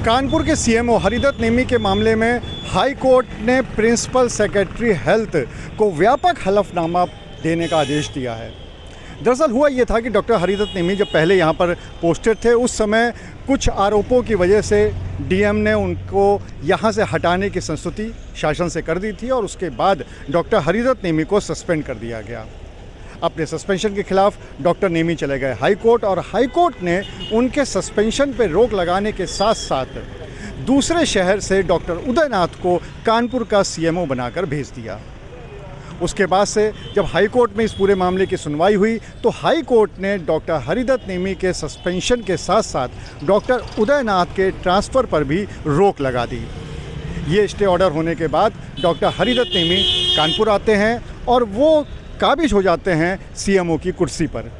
कानपुर के सीएमओ हरिदत्त नेमी के मामले में हाई कोर्ट ने प्रिंसिपल सेक्रेटरी हेल्थ को व्यापक हलफनामा देने का आदेश दिया है। दरअसल हुआ ये था कि डॉक्टर हरिदत्त नेमी जब पहले यहाँ पर पोस्टेड थे, उस समय कुछ आरोपों की वजह से डीएम ने उनको यहाँ से हटाने की संस्तुति शासन से कर दी थी और उसके बाद डॉक्टर हरिदत्त नेमी को सस्पेंड कर दिया गया। अपने सस्पेंशन के खिलाफ डॉक्टर नेमी चले गए हाई कोर्ट और हाई कोर्ट ने उनके सस्पेंशन पर रोक लगाने के साथ साथ दूसरे शहर से डॉक्टर उदयनाथ को कानपुर का सीएमओ बनाकर भेज दिया। उसके बाद से जब हाई कोर्ट में इस पूरे मामले की सुनवाई हुई तो हाई कोर्ट ने डॉक्टर हरिदत्त नेमी के सस्पेंशन के साथ साथ डॉक्टर उदयनाथ के ट्रांसफ़र पर भी रोक लगा दी। ये स्टे ऑर्डर होने के बाद डॉक्टर हरिदत्त नेमी कानपुर आते हैं और वो काबिज हो जाते हैं सीएमओ की कुर्सी पर।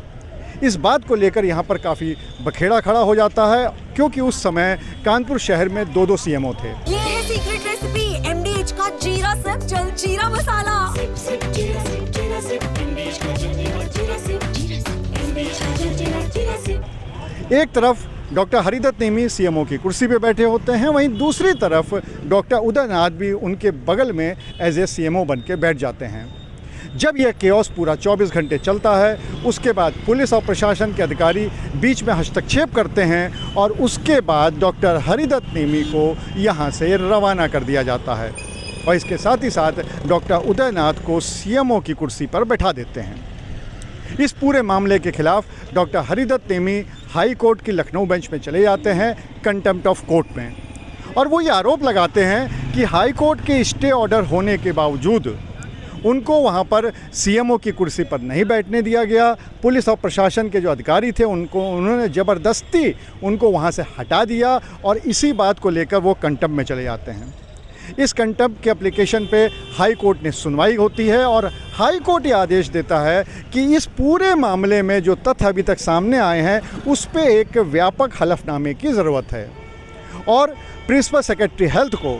इस बात को लेकर यहाँ पर काफ़ी बखेड़ा खड़ा हो जाता है, क्योंकि उस समय कानपुर शहर में दो सीएमओ थे। ये है सीक्रेट रेसिपी MDH का जीरा सिप जल जीरा मसाला। एक तरफ डॉक्टर हरिदत्त नेमी सीएमओ की कुर्सी पे बैठे होते हैं, वहीं दूसरी तरफ डॉक्टर उदयनाथ भी उनके बगल में एज ए सीएमओ बन के बैठ जाते हैं। जब यह केओस पूरा 24 घंटे चलता है, उसके बाद पुलिस और प्रशासन के अधिकारी बीच में हस्तक्षेप करते हैं और उसके बाद डॉक्टर हरिदत्त नेमी को यहाँ से रवाना कर दिया जाता है और इसके साथ ही साथ डॉक्टर उदयनाथ को सीएमओ की कुर्सी पर बैठा देते हैं। इस पूरे मामले के खिलाफ doctor Haridatt Nemi high court की लखनऊ बेंच में चले जाते हैं कंटेम्प्ट ऑफ कोर्ट में, और वो ये आरोप लगाते हैं कि हाई कोर्ट के स्टे ऑर्डर होने के बावजूद उनको वहाँ पर सीएमओ की कुर्सी पर नहीं बैठने दिया गया। पुलिस और प्रशासन के जो अधिकारी थे उन्होंने ज़बरदस्ती उनको वहाँ से हटा दिया और इसी बात को लेकर वो कंटेम्प्ट में चले जाते हैं। इस कंटेम्प्ट के एप्लीकेशन पे हाई कोर्ट ने सुनवाई होती है और हाई कोर्ट ये आदेश देता है कि इस पूरे मामले में जो तथ्य अभी तक सामने आए हैं उस पर एक व्यापक हलफनामे की ज़रूरत है और प्रिंसिपल सेक्रेटरी हेल्थ को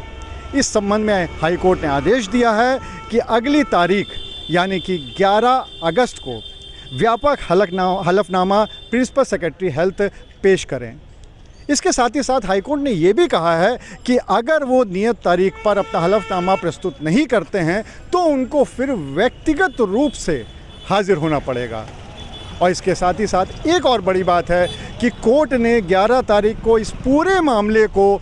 इस संबंध में हाई कोर्ट ने आदेश दिया है कि अगली तारीख यानी कि 11 अगस्त को व्यापक हलफनामा प्रिंसिपल सेक्रेटरी हेल्थ पेश करें। इसके साथ ही साथ हाई कोर्ट ने ये भी कहा है कि अगर वो नियत तारीख पर अपना हलफनामा प्रस्तुत नहीं करते हैं तो उनको फिर व्यक्तिगत रूप से हाजिर होना पड़ेगा। और इसके साथ ही साथ एक और बड़ी बात है कि कोर्ट ने 11 तारीख को इस पूरे मामले को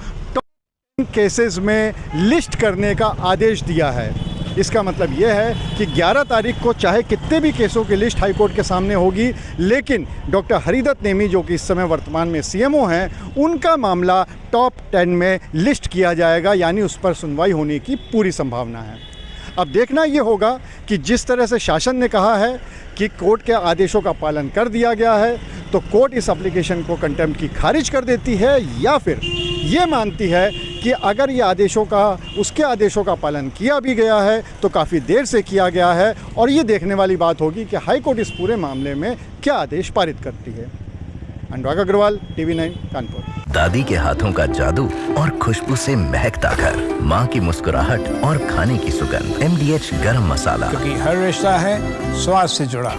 केसेस में लिस्ट करने का आदेश दिया है। इसका मतलब यह है कि 11 तारीख को चाहे कितने भी केसों की लिस्ट हाई कोर्ट के सामने होगी, लेकिन डॉक्टर हरिदत्त नेमी जो कि इस समय वर्तमान में सीएमओ हैं, उनका मामला टॉप 10 में लिस्ट किया जाएगा, यानी उस पर सुनवाई होने की पूरी संभावना है। अब देखना ये होगा कि जिस तरह से शासन ने कहा है कि कोर्ट के आदेशों का पालन कर दिया गया है, तो कोर्ट इस एप्लीकेशन को कंटेम्प्ट की खारिज कर देती है या फिर ये मानती है कि अगर ये उसके आदेशों का पालन किया भी गया है तो काफ़ी देर से किया गया है, और ये देखने वाली बात होगी कि हाई कोर्ट इस पूरे मामले में क्या आदेश पारित करती है। अनुराग अग्रवाल, TV9 कानपुर। दादी के हाथों का जादू और खुशबू से महकता घर, माँ की मुस्कुराहट और खाने की सुगंध। MDH गरम मसाला, क्योंकि हर रिश्ता है स्वाद से जुड़ा।